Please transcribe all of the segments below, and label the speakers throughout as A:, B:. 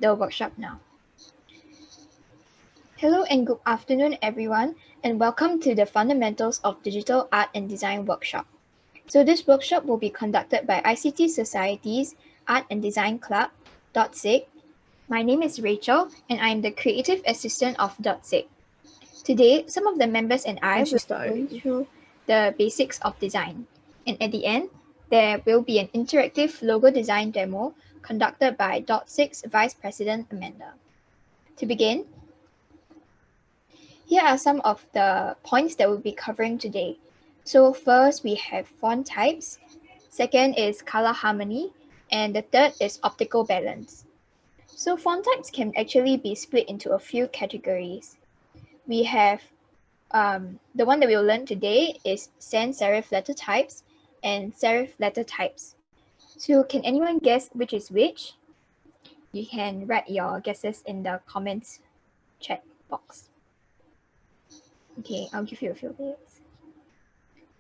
A: the workshop now. Hello and good afternoon, everyone, and welcome to the Fundamentals of Digital Art and Design workshop. So this workshop will be conducted by ICT Society's Art and Design Club, .sig. My name is Rachel, and I am the Creative Assistant of .sig. Today, some of the members and I will go through the basics of design. And at the end, there will be an interactive logo design demo conducted by .sig's Vice President Amanda. To begin, here are some of the points that we'll be covering today. So first, we have font types. Second is color harmony. And the third is optical balance. So font types can actually be split into a few categories. We have the one that we'll learn today is sans serif letter types and serif letter types. So can anyone guess which is which? You can write your guesses in the comments chat box. Okay, I'll give you a few minutes.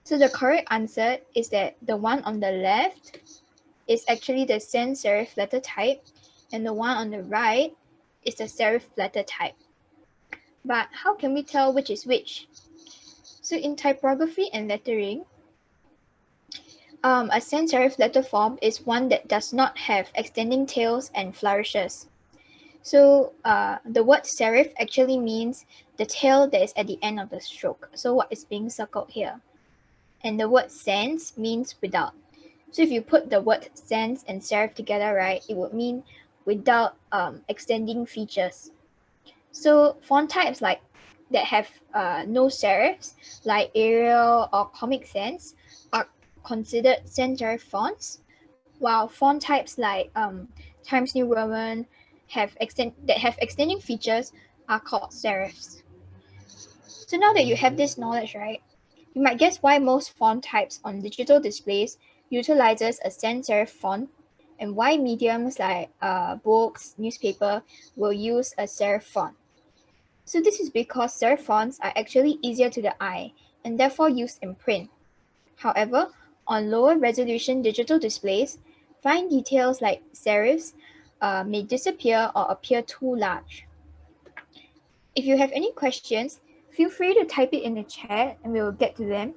A: So the correct answer is that the one on the left is actually the sans serif letter type, and the one on the right is the serif letter type. But how can we tell which is which? So in typography and lettering, a sans serif letter form is one that does not have extending tails and flourishes. So the word serif actually means the tail that is at the end of the stroke. So what is being circled here? And the word sans means without. So if you put the word sans and serif together, right, it would mean without extending features. So font types like that have no serifs, like Arial or Comic Sans, are considered sans serif fonts, while font types like Times New Roman have extending features are called serifs. So now that you have this knowledge, right, you might guess why most font types on digital displays utilizes a sans serif font, and why mediums like books, newspaper will use a serif font. So this is because serif fonts are actually easier to the eye and therefore used in print. However, on lower resolution digital displays, fine details like serifs may disappear or appear too large. If you have any questions, feel free to type it in the chat and we will get to them.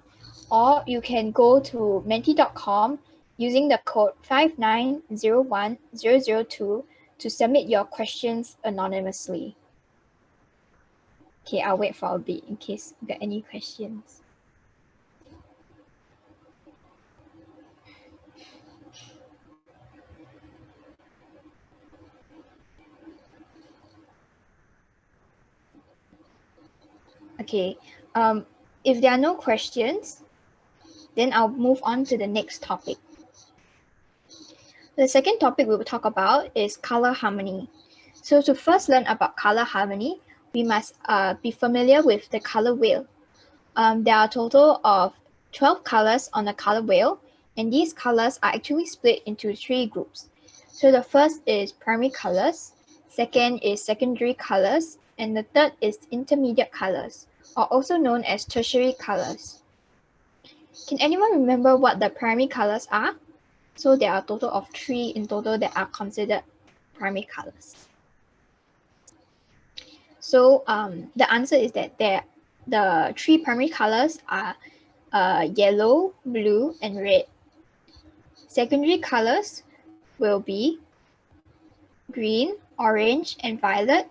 A: Or you can go to menti.com using the code 5901002 to submit your questions anonymously. Okay, I'll wait for a bit in case you got any questions. Okay, if there are no questions, then I'll move on to the next topic. The second topic we will talk about is color harmony. So to first learn about color harmony, we must be familiar with the color wheel. There are a total of 12 colors on the color wheel, and these colors are actually split into 3 groups. So the first is primary colors, second is secondary colors, and the third is intermediate colors, or also known as tertiary colors. Can anyone remember what the primary colors are? So there are a total of 3 in total that are considered primary colors. So the answer is that the 3 primary colors are yellow, blue, and red. Secondary colors will be green, orange, and violet.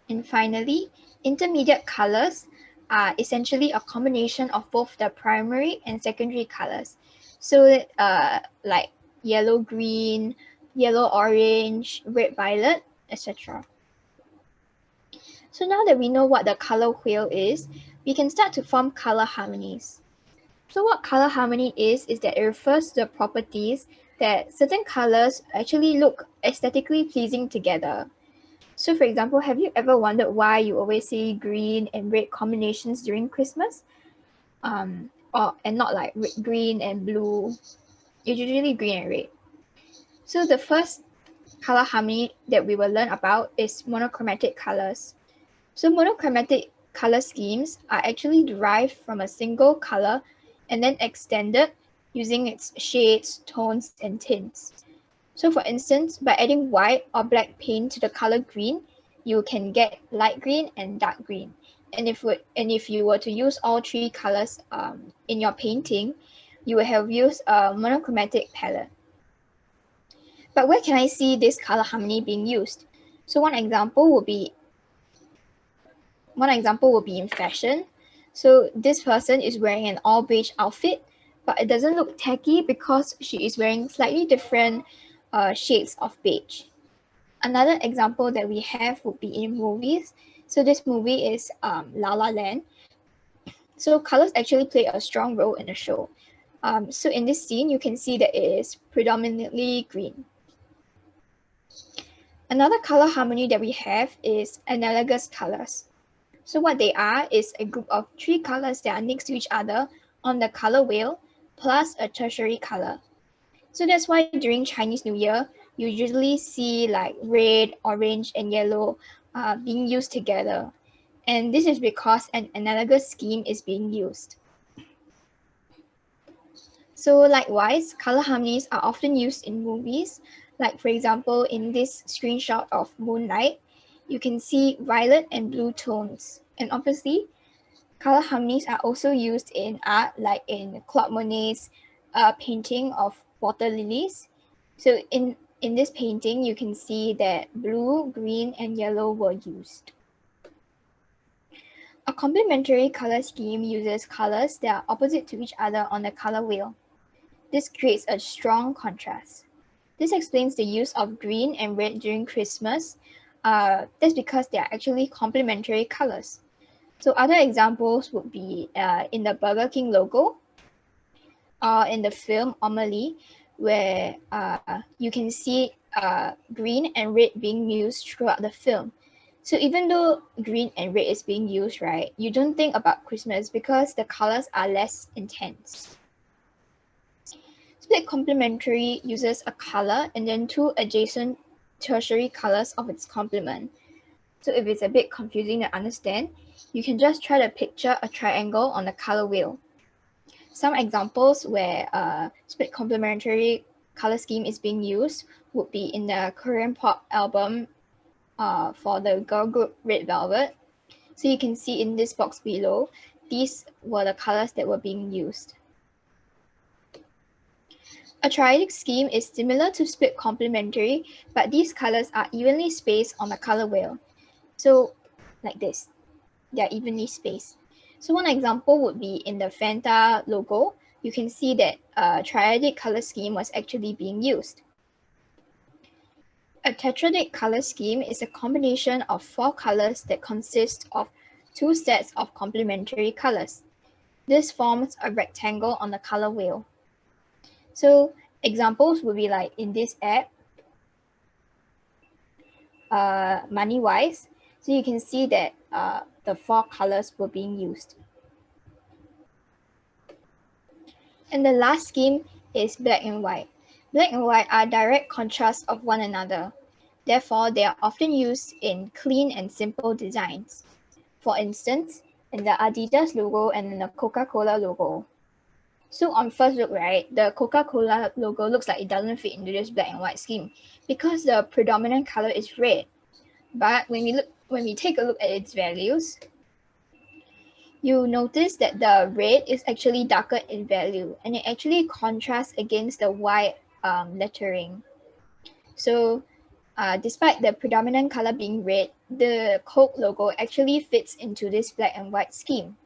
A: And finally, intermediate colors are essentially a combination of both the primary and secondary colors. So like yellow, green, yellow, orange, red, violet, etc. So now that we know what the color wheel is, we can start to form color harmonies. So what color harmony is that it refers to the properties that certain colors actually look aesthetically pleasing together. So for example, have you ever wondered why you always see green and red combinations during Christmas? And not like green and blue. It's usually green and red. So the first color harmony that we will learn about is monochromatic colors. So monochromatic color schemes are actually derived from a single color and then extended using its shades, tones, and tints. So for instance, by adding white or black paint to the color green, you can get light green and dark green. And if you were to use all three colors in your painting, you will have used a monochromatic palette. But where can I see this color harmony being used? So one example would be in fashion. So this person is wearing an all beige outfit, but it doesn't look tacky because she is wearing slightly different shades of beige. Another example that we have would be in movies. So this movie is La La Land. So colors actually play a strong role in the show. So in this scene, you can see that it is predominantly green. Another color harmony that we have is analogous colors. So what they are is a group of three colors that are next to each other on the color wheel plus a tertiary color. So that's why during Chinese New Year, you usually see like red, orange, and yellow being used together. And this is because an analogous scheme is being used. So likewise, color harmonies are often used in movies. Like for example, in this screenshot of Moonlight, you can see violet and blue tones. And obviously, color harmonies are also used in art, like in Claude Monet's painting of water lilies. So in this painting, you can see that blue, green, and yellow were used. A complementary color scheme uses colors that are opposite to each other on the color wheel. This creates a strong contrast. This explains the use of green and red during Christmas. That's because they are actually complementary colors. So other examples would be in the Burger King logo or in the film Amelie, where you can see green and red being used throughout the film. So even though green and red is being used, right, you don't think about Christmas because the colors are less intense. Split complementary uses a color and then two adjacent tertiary colors of its complement. So if it's a bit confusing to understand, you can just try to picture a triangle on the color wheel. Some examples where split complementary color scheme is being used would be in the Korean pop album for the girl group Red Velvet. So you can see in this box below, these were the colors that were being used. A triadic scheme is similar to split complementary, but these colors are evenly spaced on the color wheel. So like this, they are evenly spaced. So one example would be in the Fanta logo. You can see that a triadic color scheme was actually being used. A tetradic color scheme is a combination of four colors that consist of two sets of complementary colors. This forms a rectangle on the color wheel. So examples would be like in this app, Moneywise. So you can see that the four colors were being used. And the last scheme is black and white. Black and white are direct contrasts of one another. Therefore, they are often used in clean and simple designs. For instance, in the Adidas logo and in the Coca-Cola logo. So on first look, right, the Coca-Cola logo looks like it doesn't fit into this black and white scheme because the predominant color is red. But when we take a look at its values, you notice that the red is actually darker in value and it actually contrasts against the white lettering. So despite the predominant color being red, the Coke logo actually fits into this black and white scheme.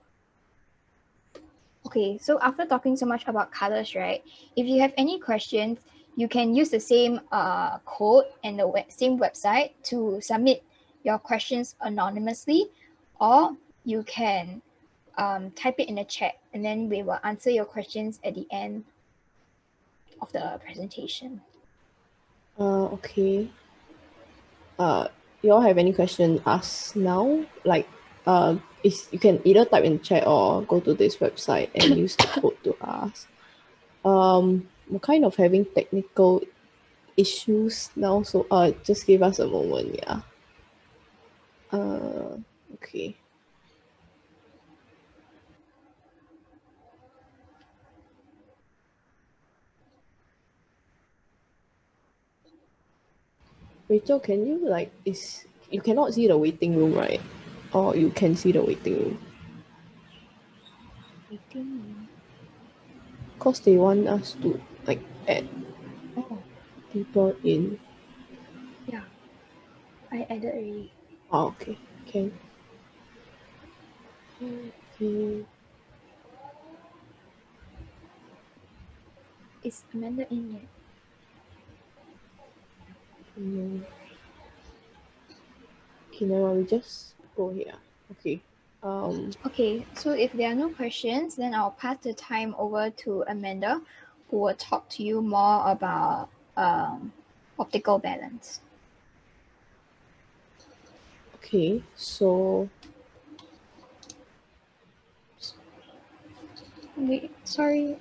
A: Okay, so after talking so much about colors, right, if you have any questions, you can use the same code and the same website to submit your questions anonymously, or you can type it in the chat and then we will answer your questions at the end of the presentation.
B: Okay. You all have any question, ask now? Like, you can either type in chat or go to this website and use the code to ask. We're kind of having technical issues now, so just give us a moment, yeah. Okay. Rachel, can you you cannot see the waiting room, right? Or you can see the waiting room?
A: Waiting room.
B: Because they want us to like add
A: Oh,
B: people in.
A: yeah. I added already.
B: Oh, okay. Can. Okay.
A: Is Amanda in yet?
B: No. Okay, now we just go here. Okay.
A: Okay, so if there are no questions, then I'll pass the time over to Amanda, who will talk to you more about optical balance.
B: Okay, so
A: Wait, sorry,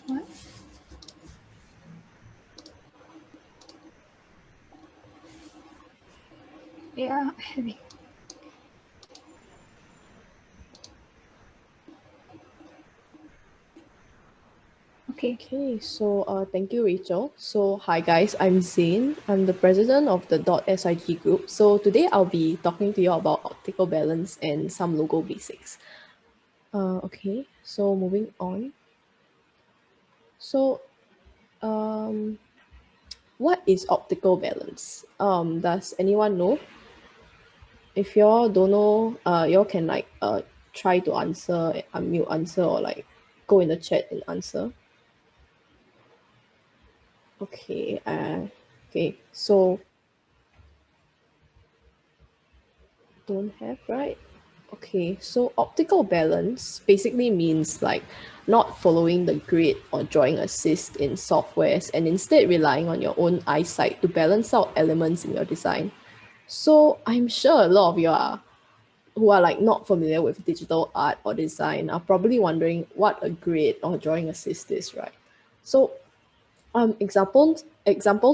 A: what? Yeah, having. Okay.
B: thank you, Rachel. So hi guys, I'm Zane. I'm the president of the .SIG group. So today I'll be talking to you about optical balance and some logo basics. Okay, so moving on. So what is optical balance? Does anyone know? If y'all don't know, y'all can try to answer, unmute answer, or like go in the chat and answer. Okay. Okay. So don't have, right? Okay. So optical balance basically means like not following the grid or drawing assist in softwares and instead relying on your own eyesight to balance out elements in your design. So I'm sure a lot of you are who are like not familiar with digital art or design are probably wondering what a grid or drawing assist is, right? So examples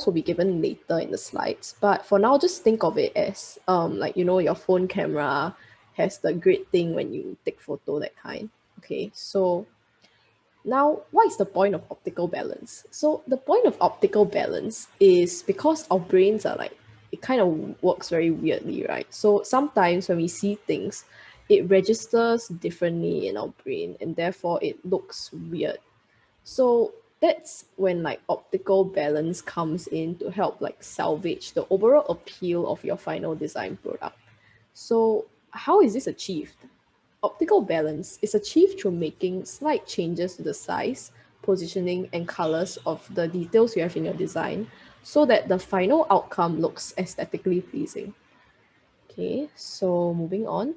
B: will be given later in the slides, but for now, just think of it as like your phone camera has the grid thing when you take photo, that kind. Okay, so now what is the point of optical balance? So the point of optical balance is because our brains are like it kind of works very weirdly, right? So sometimes when we see things, it registers differently in our brain and therefore it looks weird. So that's when like optical balance comes in to help like salvage the overall appeal of your final design product. So how is this achieved? Optical balance is achieved through making slight changes to the size, positioning, and colors of the details you have in your design so that the final outcome looks aesthetically pleasing. Okay, so moving on.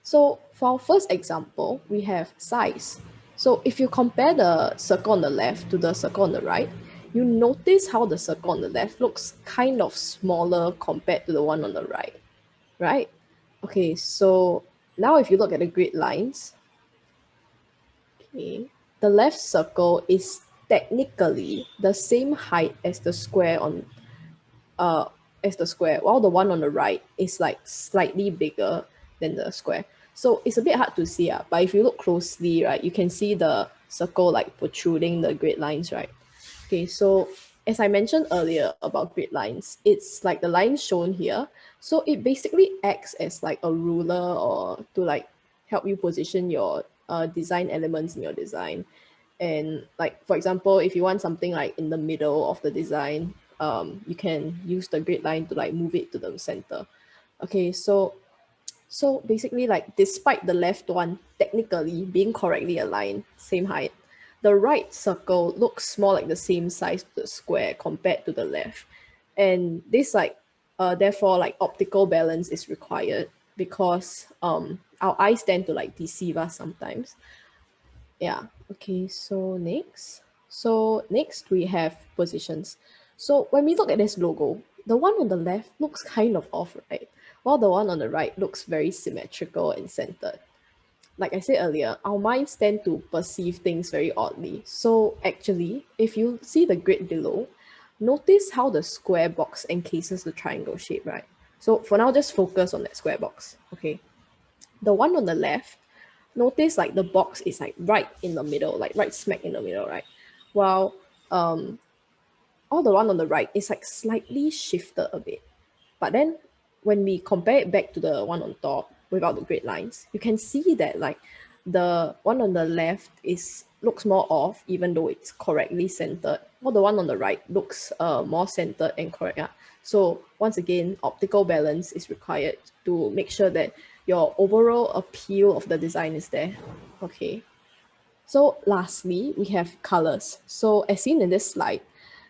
B: So for our first example, we have size. So if you compare the circle on the left to the circle on the right, you notice how the circle on the left looks kind of smaller compared to the one on the right? Okay, so now if you look at the grid lines, okay, the left circle is technically the same height uh as the square, while the one on the right is like slightly bigger than the square. So it's a bit hard to see, but if you look closely, right, you can see the circle like protruding the grid lines, right? Okay, so as I mentioned earlier about grid lines, it's like the lines shown here. So it basically acts as like a ruler or to like help you position your design elements in your design. And like for example, if you want something like in the middle of the design, you can use the grid line to like move it to the center. Okay, so basically, like despite the left one technically being correctly aligned, same height, the right circle looks more like the same size to the square compared to the left. And this therefore like optical balance is required because our eyes tend to like deceive us sometimes. Yeah. Okay, so next we have positions. So when we look at this logo, the one on the left looks kind of off, right? While the one on the right looks very symmetrical and centered. Like I said earlier, our minds tend to perceive things very oddly. So actually, if you see the grid below, notice how the square box encases the triangle shape, right? So for now, just focus on that square box. Okay. The one on the left, notice like the box is like right in the middle, like right smack in the middle, right? While all the one on the right is like slightly shifted a bit. But then when we compare it back to the one on top without the grid lines, you can see that like the one on the left looks more off, even though it's correctly centered, while the one on the right looks more centered and correct. Yeah. So once again, optical balance is required to make sure that your overall appeal of the design is there. Okay. So lastly, we have colors. So as seen in this slide,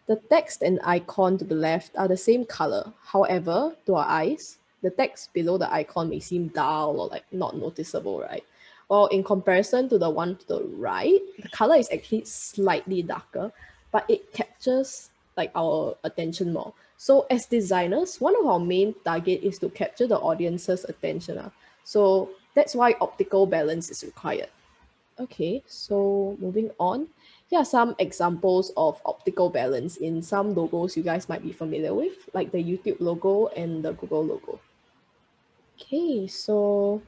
B: the text and icon to the left are the same color. However, to our eyes, the text below the icon may seem dull or like not noticeable, right? Well, in comparison to the one to the right, the color is actually slightly darker, but it captures like our attention more. So as designers, one of our main target is to capture the audience's attention. So that's why optical balance is required. Okay, so moving on. Here are some examples of optical balance in some logos you guys might be familiar with, like the YouTube logo and the Google logo. Okay, so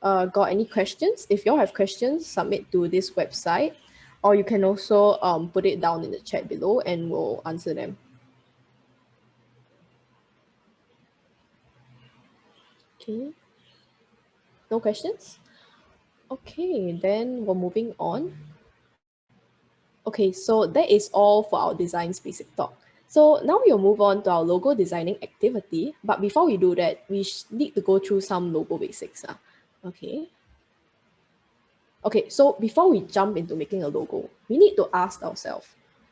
B: got any questions? If you all have questions, submit to this website, or you can also put it down in the chat below and we'll answer them. Okay, no questions? Okay, then we're moving on. Okay, so that is all for our designs basic talk. So now we'll move on to our logo designing activity. But before we do that, we need to go through some logo basics. Okay. Okay, so before we jump into making a logo, we need to ask ourselves,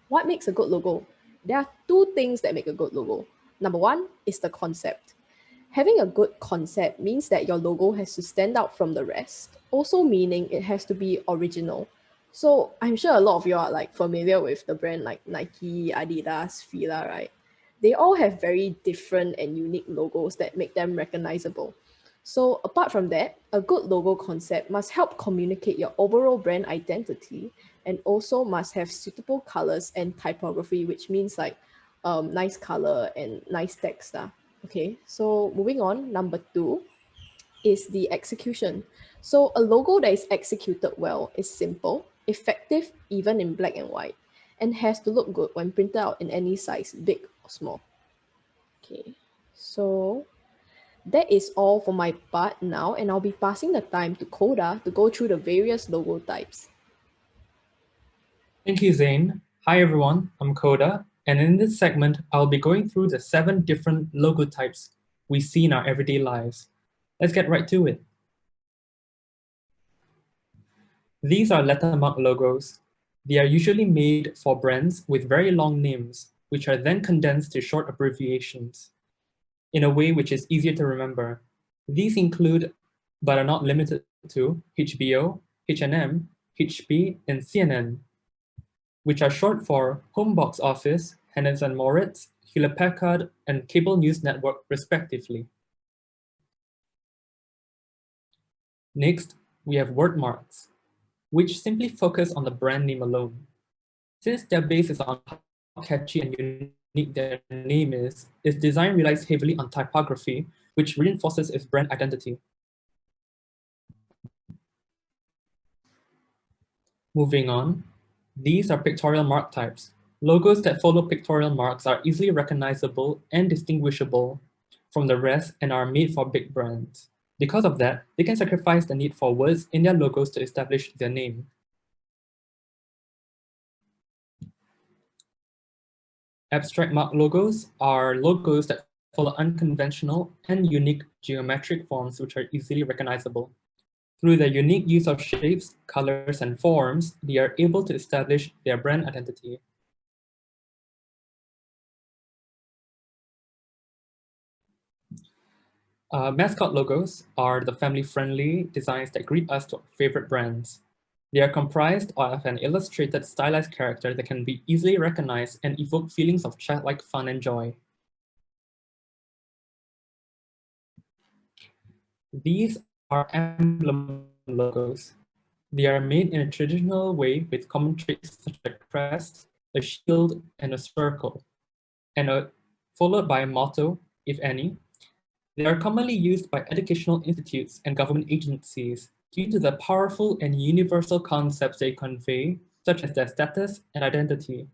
B: what makes a good logo? There are two things that make a good logo. Number one is the concept. Having a good concept means that your logo has to stand out from the rest, also meaning it has to be original. So I'm sure a lot of you are like familiar with the brand like Nike, Adidas, Fila, right? They all have very different and unique logos that make them recognizable. So apart from that, a good logo concept must help communicate your overall brand identity and also must have suitable colors and typography, which means like nice color and nice text. Okay, so moving on, number two is the execution. So a logo that is executed well is simple, effective even in black and white, and has to look good when printed out in any size, big or small. Okay, so that is all for my part now, and I'll be passing the time to Koda to go through the various logo types.
C: Thank you, Zane. Hi, everyone. I'm Koda, and in this segment, I'll be going through the 7 different logo types we see in our everyday lives. Let's get right to it. These are lettermark logos. They are usually made for brands with very long names, which are then condensed to short abbreviations in a way which is easier to remember. These include, but are not limited to, HBO, H&M, HP, and CNN, which are short for Home Box Office, Hennes & Mauritz, Hewlett-Packard, and Cable News Network, respectively. Next, we have word marks, which simply focus on the brand name alone. Since their base is on how catchy and unique their name is, its design relies heavily on typography, which reinforces its brand identity. Moving on, these are pictorial mark types. Logos that follow pictorial marks are easily recognizable and distinguishable from the rest and are made for big brands. Because of that, they can sacrifice the need for words in their logos to establish their name. Abstract mark logos are logos that follow unconventional and unique geometric forms which are easily recognizable. Through their unique use of shapes, colors, and forms, they are able to establish their brand identity. Mascot logos are the family-friendly designs that greet us to our favorite brands. They are comprised of an illustrated, stylized character that can be easily recognized and evoke feelings of childlike fun and joy. These are emblem logos. They are made in a traditional way with common traits such as a crest, a shield, and a circle, and followed by a motto, if any. They are commonly used by educational institutes and government agencies due to the powerful and universal concepts they convey, such as their status and identity.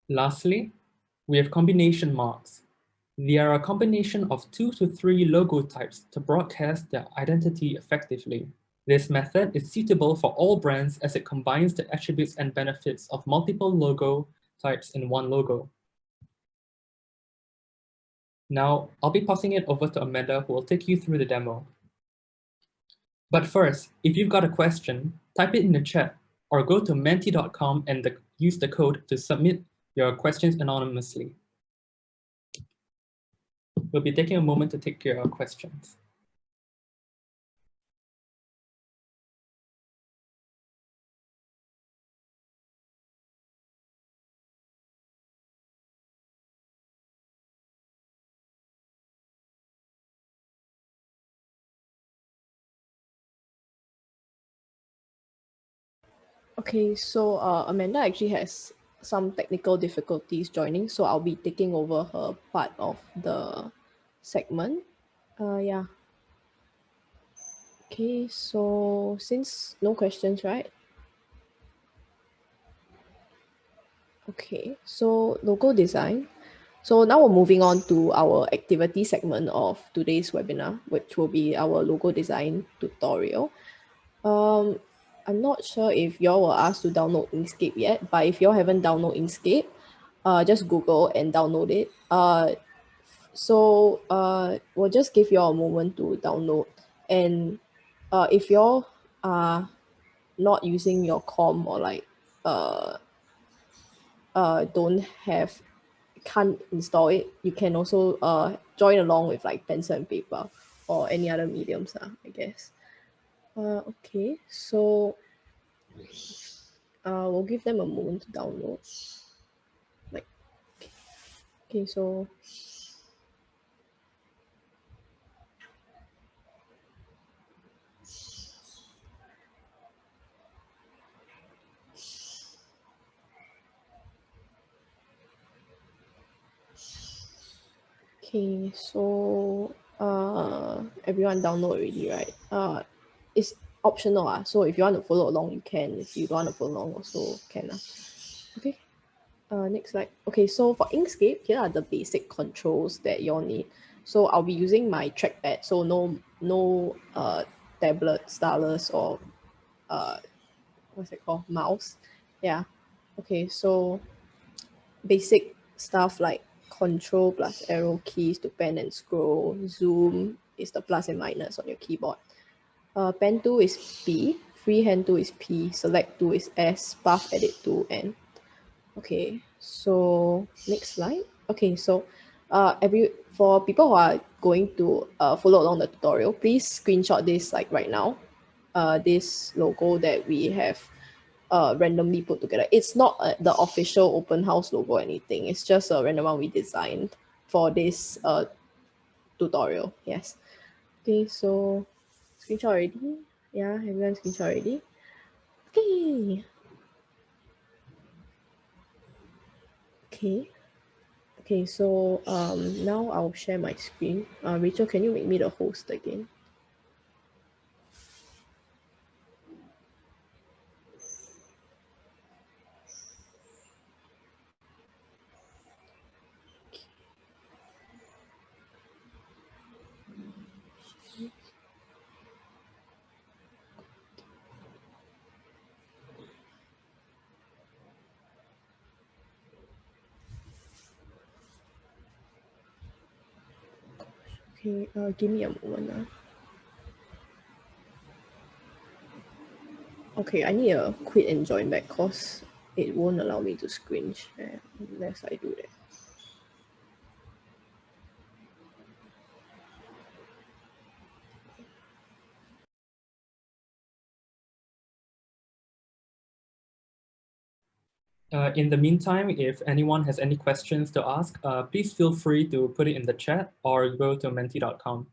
C: Lastly, we have combination marks. They are a combination of 2 to 3 logo types to broadcast their identity effectively. This method is suitable for all brands as it combines the attributes and benefits of multiple logo types in one logo. Now, I'll be passing it over to Amanda, who will take you through the demo. But first, if you've got a question, type it in the chat or go to menti.com and use the code to submit your questions anonymously. We'll be taking a moment to take your questions.
B: Okay, so Amanda actually has some technical difficulties joining, so I'll be taking over her part of the segment. Yeah. Okay, so since no questions, right? Okay, so logo design. So now we're moving on to our activity segment of today's webinar, which will be our logo design tutorial. I'm not sure if y'all were asked to download Inkscape yet, but if y'all haven't downloaded Inkscape, just Google and download it. We'll just give y'all a moment to download. And if y'all are not using your com or like don't have can't install it, you can also join along with like pencil and paper or any other mediums, I guess. Okay, so we'll give them a moment to download. Like, okay, so okay, so everyone download already, right? It's optional, so if you want to follow along, you can. If you don't want to follow along, also can. Okay. Next slide. Okay, so for Inkscape, here are the basic controls that you'll need. So I'll be using my trackpad, so no tablet, stylus, or what's it called, mouse. Yeah. Okay, so basic stuff like control plus arrow keys to pen and scroll. Zoom is the plus and minus on your keyboard. Pen tool is P, freehand tool is P, select tool is S, path edit tool N. Okay, so next slide. Okay, so for people who are going to follow along the tutorial, please screenshot this like right now. This logo that we have randomly put together. It's not the official open house logo or anything. It's just a random one we designed for this tutorial. Yes. Okay, so screenshot already. Yeah, everyone screenshot already. Okay. Okay. Okay, so now I'll share my screen. Rachel, can you make me the host again? Okay, give me a moment now. Okay, I need a quit and join back because it won't allow me to screen share unless I do that.
C: In the meantime, if anyone has any questions to ask, please feel free to put it in the chat or go to menti.com.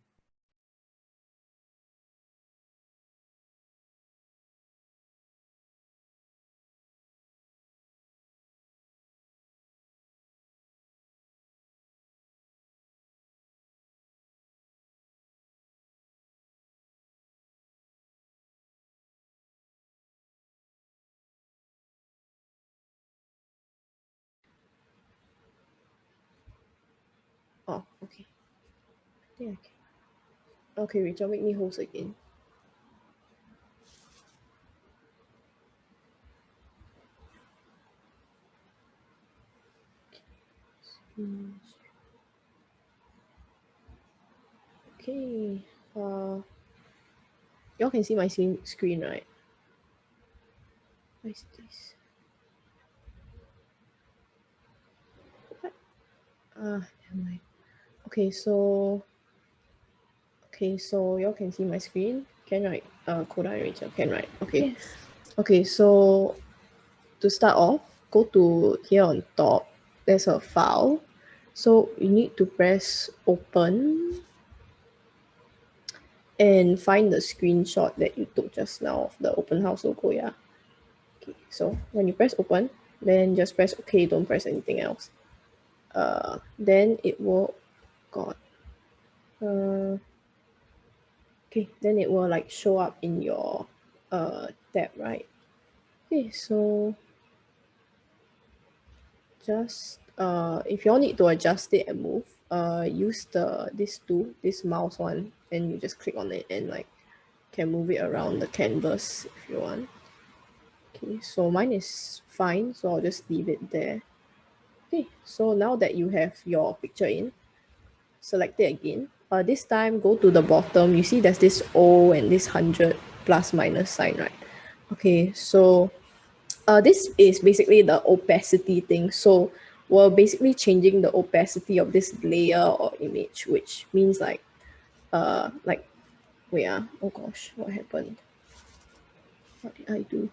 B: Oh, okay. Yeah, okay. Okay, Rachel, make me host again. Okay. Y'all can see my screen, right? What is this? What? Never mind. Okay, so y'all can see my screen. Can, right? Koda and Rachel can, right? Okay.
A: Yes.
B: Okay, so to start off, go to here on top. There's a file. So you need to press open and find the screenshot that you took just now of the open house logo, yeah. Okay, so when you press open, then just press OK, don't press anything else. Then it will, okay, then it will like show up in your tab, right? Okay, so just if you all need to adjust it and move, use this mouse one, and you just click on it and like can move it around the canvas if you want. Okay, so mine is fine, so I'll just leave it there. Okay, so now that you have your picture in, select it again. This time go to the bottom. You see there's this O and this 100 plus minus sign, right? Okay, so this is basically the opacity thing. So we're basically changing the opacity of this layer or image, which means like wait, oh gosh, what happened? What did I do?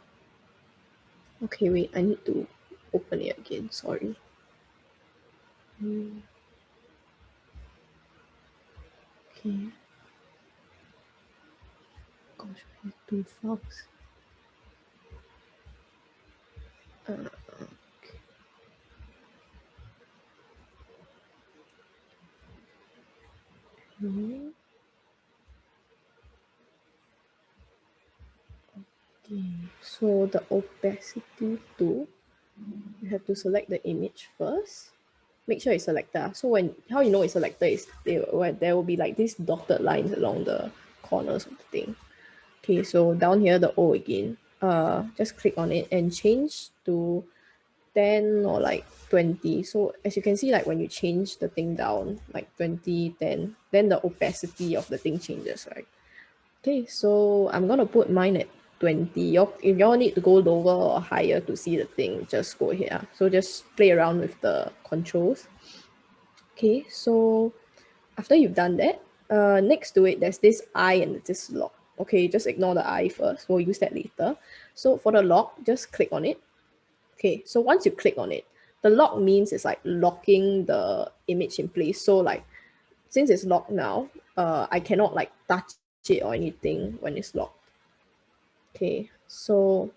B: Okay, wait, I need to open it again, sorry. Okay. Gosh, I have two files. Okay. Okay. So the opacity tool, you have to select the image first. Make sure it's selected. So how you know it's selected is there will be like these dotted lines along the corners of the thing. Okay, so down here the O again. Just click on it and change to 10 or like 20. So as you can see, like when you change the thing down, like 20, 10, then the opacity of the thing changes, right? Okay, so I'm gonna put mine at 20. If y'all need to go lower or higher to see the thing, just go here. So just play around with the controls. Okay, so after you've done that, next to it, there's this eye and this lock. Okay, just ignore the eye first. We'll use that later. So for the lock, just click on it. Okay, so once you click on it, the lock means it's like locking the image in place. So like, since it's locked now, I cannot like touch it or anything when it's locked. Okay, so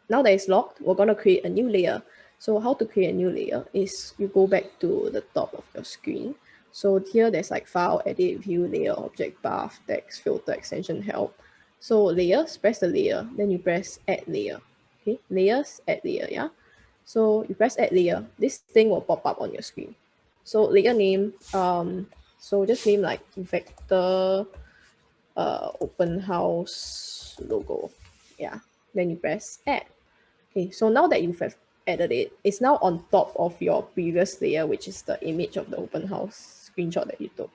B: now that it's locked, we're gonna create a new layer. So how to create a new layer is you go back to the top of your screen. So here there's like file, edit, view, layer, object, path, text, filter, extension, help. So layers, press the layer, then you press add layer. Okay, layers, add layer, yeah. So you press add layer, this thing will pop up on your screen. So layer name, so just name like vector open house logo. Yeah, then you press add. Okay, so now that you've added it, it's now on top of your previous layer, which is the image of the open house screenshot that you took.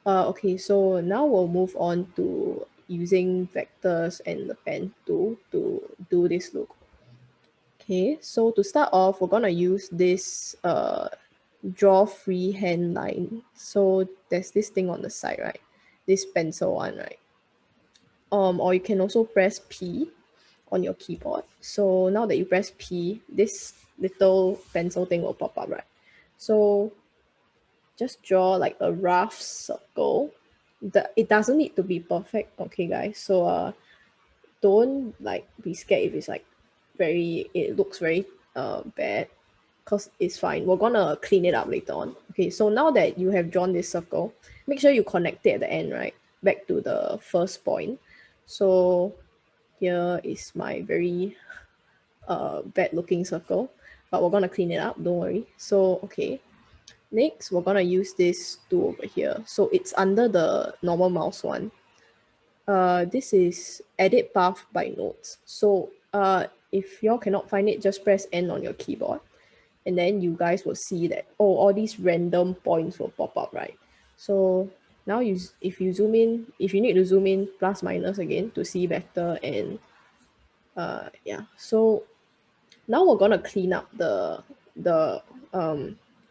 B: Okay, so now we'll move on to using vectors and the pen tool to do this logo. Okay, so to start off, we're gonna use this draw freehand line. So there's this thing on the side, right? This pencil one, right? Or you can also press P on your keyboard. So now that you press P, this little pencil thing will pop up, right? So just draw like a rough circle. It doesn't need to be perfect, okay, guys? So don't like be scared if it's like it looks very bad, because it's fine. We're gonna clean it up later on. Okay, so now that you have drawn this circle, make sure you connect it at the end, right? Back to the first point. So here is my very bad looking circle, but we're gonna clean it up, don't worry. So okay, Next, we're gonna use this tool over here. So it's under the normal mouse one. This is edit path by nodes. So if y'all cannot find it, just press N on your keyboard. And then you guys will see that, oh, all these random points will pop up, right? So now if you zoom in, if you need to zoom in plus minus again to see better, and yeah. So now we're gonna clean up the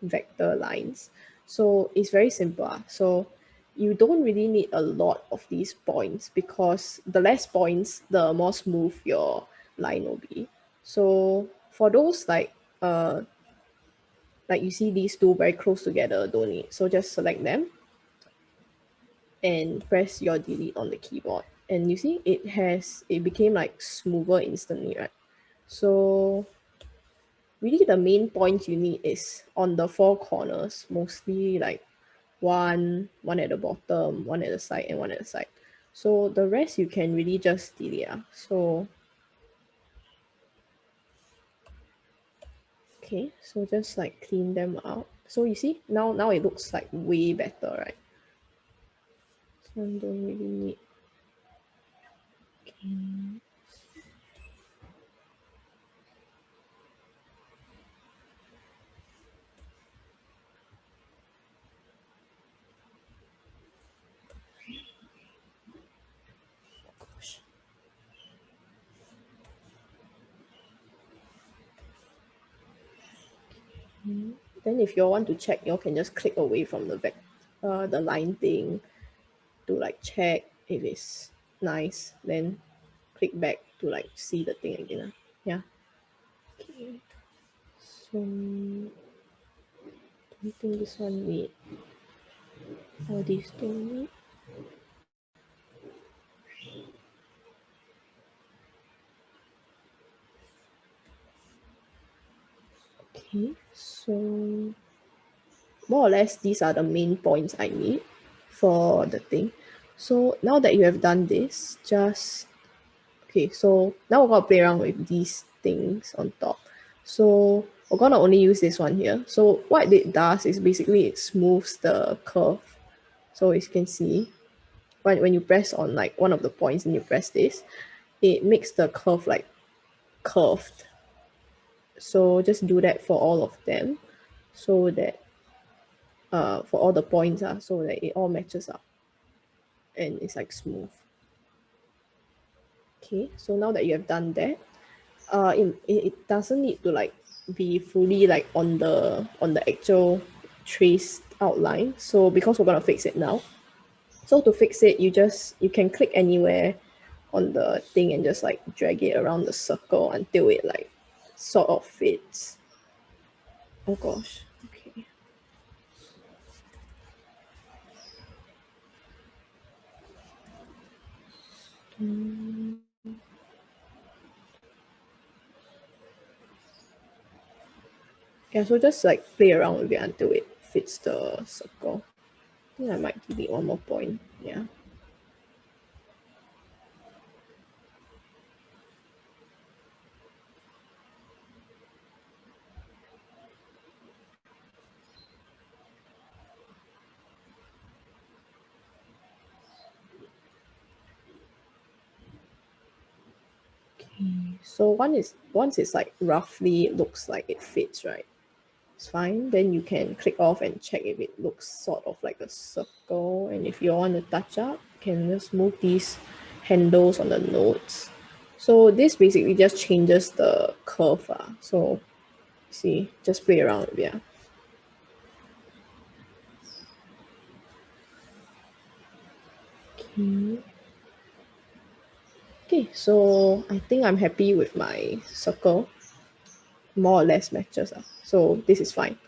B: vector lines. So it's very simple. So you don't really need a lot of these points, because the less points, the more smooth your line will be. So for those like you see these two very close together, don't need. So just select them and press your delete on the keyboard. And you see it became like smoother instantly, right? So really the main point you need is on the four corners, mostly like one at the bottom, one at the side, and one at the side. So the rest you can really just delete. So okay, so just like clean them out. So you see now it looks like way better, right? So I don't really need. Okay. Gosh. Then if you want to check, you can just click away from the line thing to like check if it's nice. Then click back to like see the thing again. Yeah. Okay. So do you think this one need? Or these two need? Okay. So more or less these are the main points I need for the thing. So now that you have done this, just okay, so now we're gonna play around with these things on top. So we're gonna only use this one here. So what it does is basically it smooths the curve. So as you can see, when you press on like one of the points and you press this, it makes the curve like curved. So just do that for all of them, so that for all the points so that it all matches up and it's like smooth. Okay, so now that you have done that, it doesn't need to like be fully like on the actual traced outline. So because we're gonna fix it now, so to fix it, you can click anywhere on the thing and just like drag it around the circle until it like sort of fits. Oh gosh. Okay. Yeah, so just like play around with it until it fits the circle. I think I might delete one more point. Yeah. Okay. So once it's like roughly looks like it fits, right? It's fine. Then you can click off and check if it looks sort of like a circle. And if you want to touch up, you can just move these handles on the nodes. So this basically just changes the curve. So see, just play around with it. Okay. Okay, so I think I'm happy with my circle. More or less matches. So this is fine.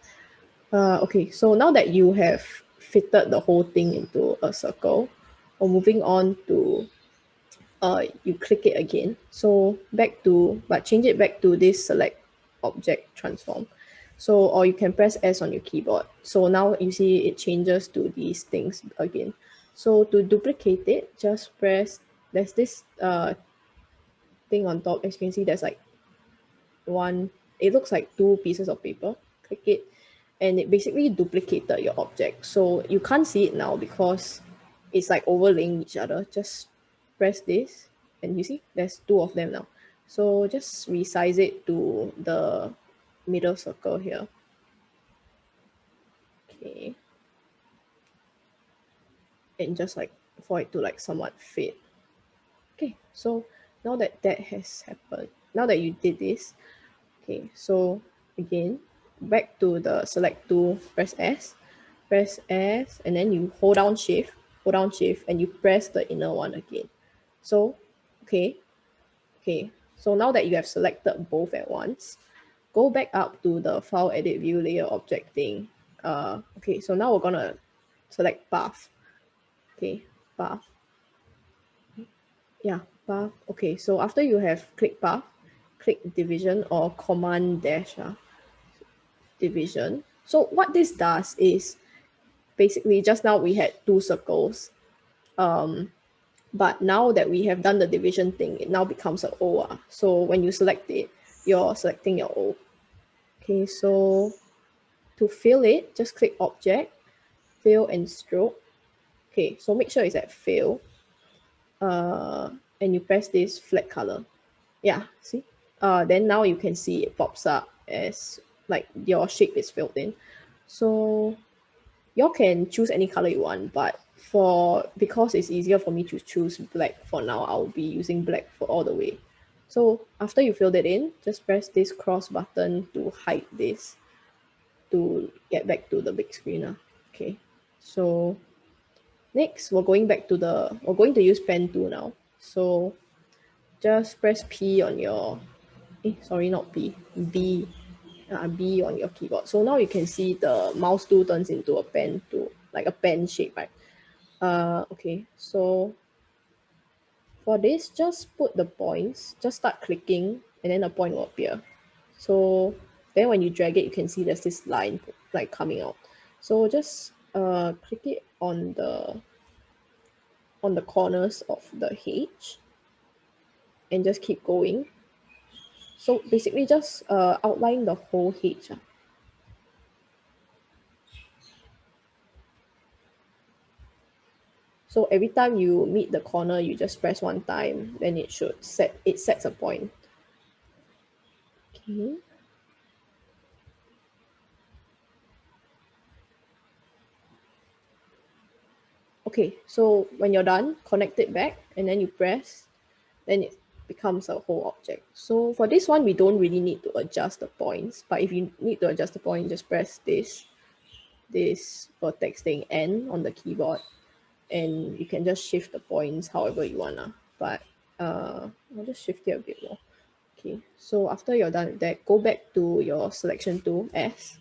B: Okay, so now that you have fitted the whole thing into a circle, we're moving on to you click it again. So but change it back to this select object transform. So, or you can press S on your keyboard. So now you see it changes to these things again. So to duplicate it, just press, there's this thing on top. As you can see, there's like it looks like two pieces of paper. Click it and it basically duplicated your object. So you can't see it now because it's like overlaying each other. Just press this and you see there's two of them now. So just resize it to the middle circle here. Okay. And just like for it to like somewhat fit. Okay, so now that that has happened, now that you did this, okay, so again, back to the select tool, press S, and then you hold down shift, and you press the inner one again. So, okay, so now that you have selected both at once, go back up to the file edit view layer object thing. Okay, so now we're gonna select path. Okay, path. Yeah, path. Okay, so after you have clicked path, click division or command dash division. So what this does is basically just now we had two circles. But now that we have done the division thing, it now becomes an O. So when you select it, you're selecting your O. Okay, so to fill it, just click object, fill and stroke. Okay, so make sure it's at fill. And you press this flat color. Yeah, see? Then now you can see it pops up as like your shape is filled in. So you can choose any color you want, but because it's easier for me to choose black for now, I'll be using black for all the way. So after you filled it in, just press this cross button to hide this to get back to the big screen. Okay, so next we're going to use pen tool now. So just press P on your sorry, not P, B. B on your keyboard. So now you can see the mouse tool turns into a pen tool, like a pen shape, right? Okay, so for this, just put the points, just start clicking, and then a point will appear. So then when you drag it, you can see there's this line like coming out. So just click it on the corners of the H and just keep going. So basically just outline the whole H. So every time you meet the corner, you just press one time, then it sets a point. Okay. Okay, so when you're done, connect it back and then you press, then it becomes a whole object. So for this one, we don't really need to adjust the points, but if you need to adjust the point, just press this vertex thing N on the keyboard, and you can just shift the points however you wanna. But I'll just shift it a bit more. Okay, so after you're done with that, go back to your selection tool S.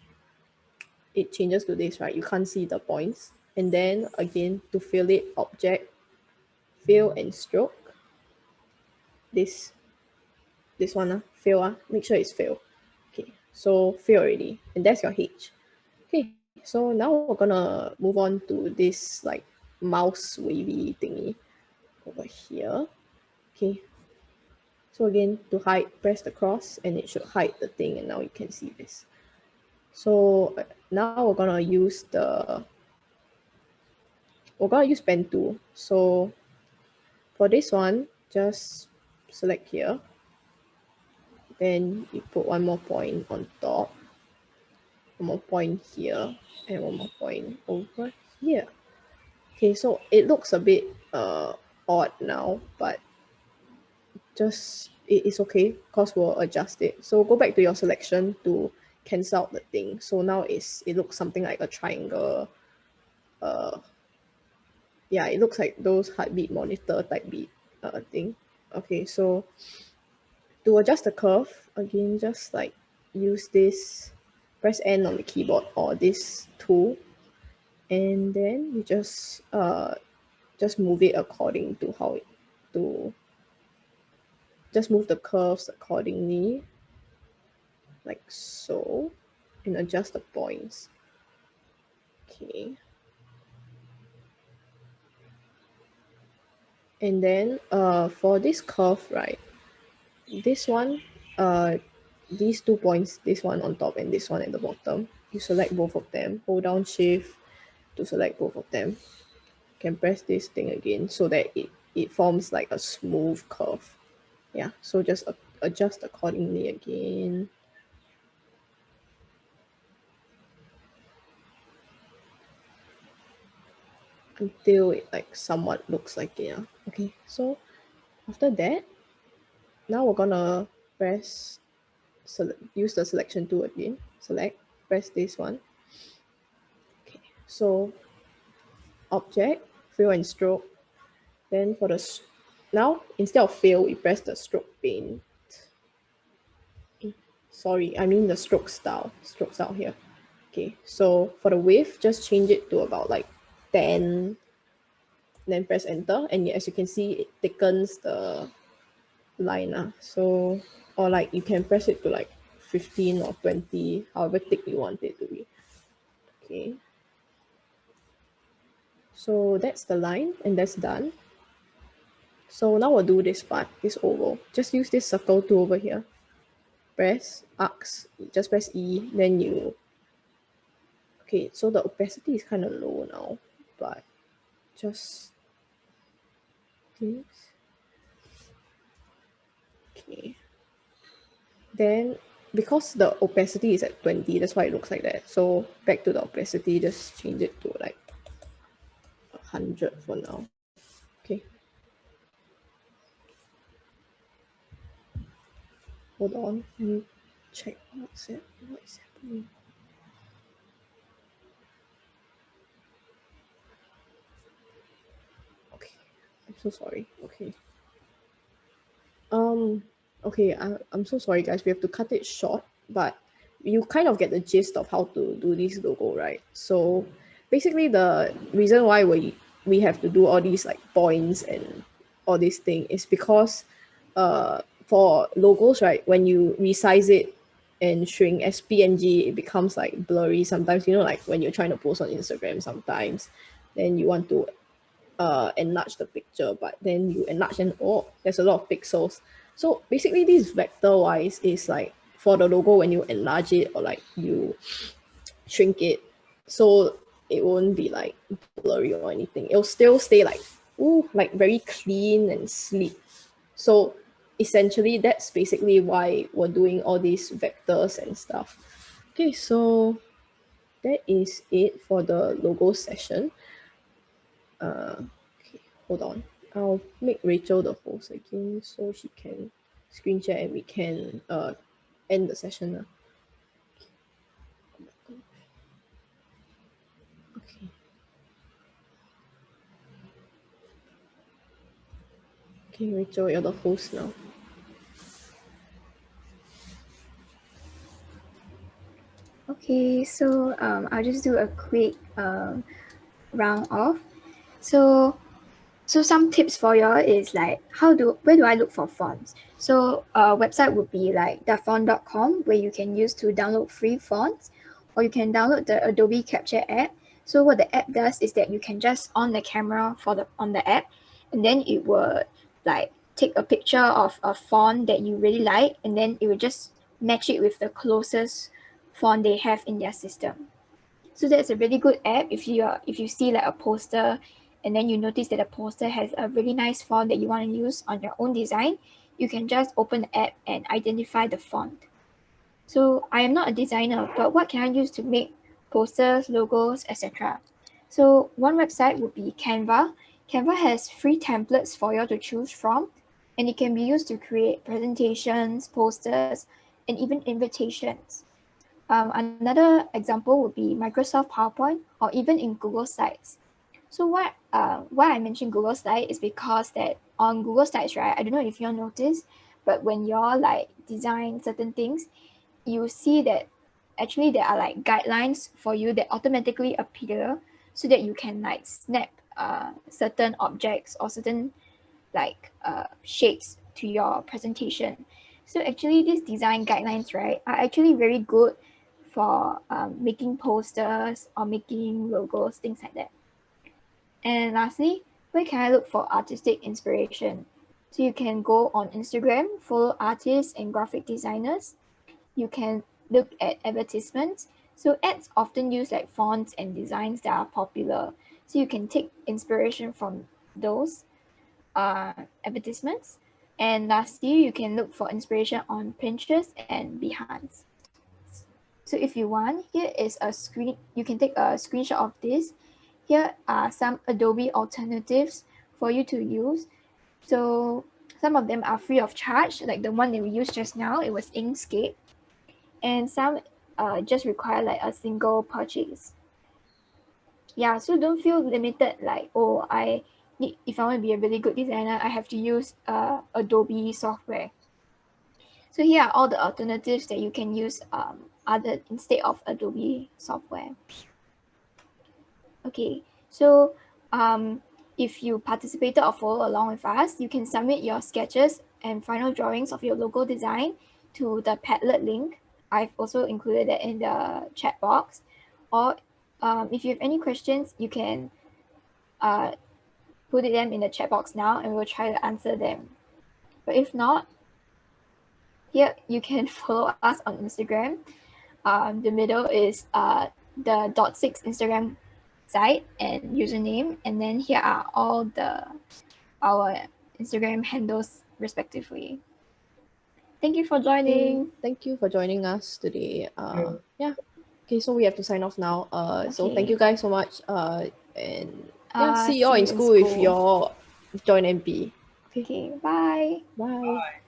B: It changes to this, right? You can't see the points. And then again, to fill it, object, fill and stroke. This one, fill, make sure it's fill. Okay, so fill already. And that's your H. Okay, so now we're gonna move on to this like mouse wavy thingy over here. Okay, so again, to hide, press the cross and it should hide the thing, and now you can see this. So now we're gonna use pen tool. So for this one, just select here. Then you put one more point on top, one more point here, and one more point over here. Okay, so it looks a bit odd now, but just it's okay because we'll adjust it. So go back to your selection to cancel out the thing. So now it looks something like a triangle. Yeah, it looks like those heartbeat monitor type beat thing. Okay, so to adjust the curve, again, just like use this, press N on the keyboard or this tool, and then you just move it according to just move the curves accordingly, like so, and adjust the points. Okay. And then for this curve, right, this one, these 2 points, this one on top and this one at the bottom. You select both of them, hold down shift to select both of them. You can press this thing again so that it forms like a smooth curve. Yeah, so just adjust accordingly again. Until it like somewhat looks like it. Okay, so after that, now we're gonna use the selection tool again. Select, press this one. Okay, so object, fill and stroke. Then for the now instead of fill, we press the stroke paint. Sorry, I mean the stroke style here. Okay, so for the width, just change it to about like 10, then press enter, and as you can see, it thickens the line. So, or like you can press it to like 15 or 20, however thick you want it to be. Okay, so that's the line, and that's done. So now we'll do this part, this oval. Just use this circle tool over here. Press arcs, just press E, then you... Okay, so the opacity is kind of low now, but just this. Okay. Then, because the opacity is at 20, that's why it looks like that. So back to the opacity, just change it to like 100 for now. Okay. Hold on, let me check what is happening. Okay, I'm so sorry. Okay. Okay, I'm so sorry guys, we have to cut it short, but you kind of get the gist of how to do this logo, right? So basically the reason why we have to do all these like points and all this thing is because for logos, right, when you resize it and shrink as PNG, it becomes like blurry sometimes, you know, like when you're trying to post on Instagram sometimes, then you want to enlarge the picture, but then you enlarge and there's a lot of pixels. So basically this vector wise is like for the logo, when you enlarge it or like you shrink it, so it won't be like blurry or anything. It'll still stay like like very clean and sleek. So essentially that's basically why we're doing all these vectors and stuff. Okay, so that is it for the logo session. Okay, hold on. I'll make Rachel the host again so she can screen share and we can end the session. Okay. Okay, Rachel, you're the host now.
A: Okay, so I'll just do a quick round off. So some tips for y'all is like where do I look for fonts? So a website would be like dafont.com, where you can use to download free fonts, or you can download the Adobe Capture app. So what the app does is that you can just on the camera on the app, and then it will like take a picture of a font that you really like, and then it will just match it with the closest font they have in their system. So that's a really good app if you see like a poster and then you notice that the poster has a really nice font that you want to use on your own design, you can just open the app and identify the font. So I am not a designer, but what can I use to make posters, logos, etc.? So one website would be Canva. Canva has free templates for you to choose from, and it can be used to create presentations, posters, and even invitations. Another example would be Microsoft PowerPoint or even in Google Slides. So why I mentioned Google Slides is because that on Google Slides, right, I don't know if you all notice, but when you're like design certain things, you see that actually there are like guidelines for you that automatically appear so that you can like snap certain objects or certain like shapes to your presentation. So actually these design guidelines, right, are actually very good for making posters or making logos, things like that. And lastly, where can I look for artistic inspiration? So you can go on Instagram, follow artists and graphic designers. you can look at advertisements. So ads often use like fonts and designs that are popular. So you can take inspiration from those advertisements. And lastly, you can look for inspiration on Pinterest and Behance. So if you want, here is a screen. You can take a screenshot of this. Here are some Adobe alternatives for you to use. So some of them are free of charge, like the one that we used just now, it was Inkscape. And some just require like a single purchase. Yeah, so don't feel limited like, oh, if I want to be a really good designer, I have to use Adobe software. So here are all the alternatives that you can use other instead of Adobe software. Okay, so if you participated or follow along with us, you can submit your sketches and final drawings of your logo design to the Padlet link. I've also included that in the chat box. Or if you have any questions, you can put them in the chat box now and we'll try to answer them. But if not, here you can follow us on Instagram. The middle is the .6 Instagram site and username, and then here are all our Instagram handles respectively. Thank you for joining.
B: Thank you for joining us today. Yeah. Okay, so we have to sign off now. So thank
A: Okay.
B: you guys so much. And yeah, see you all in school if you all join MP.
A: Okay, bye.
B: Bye.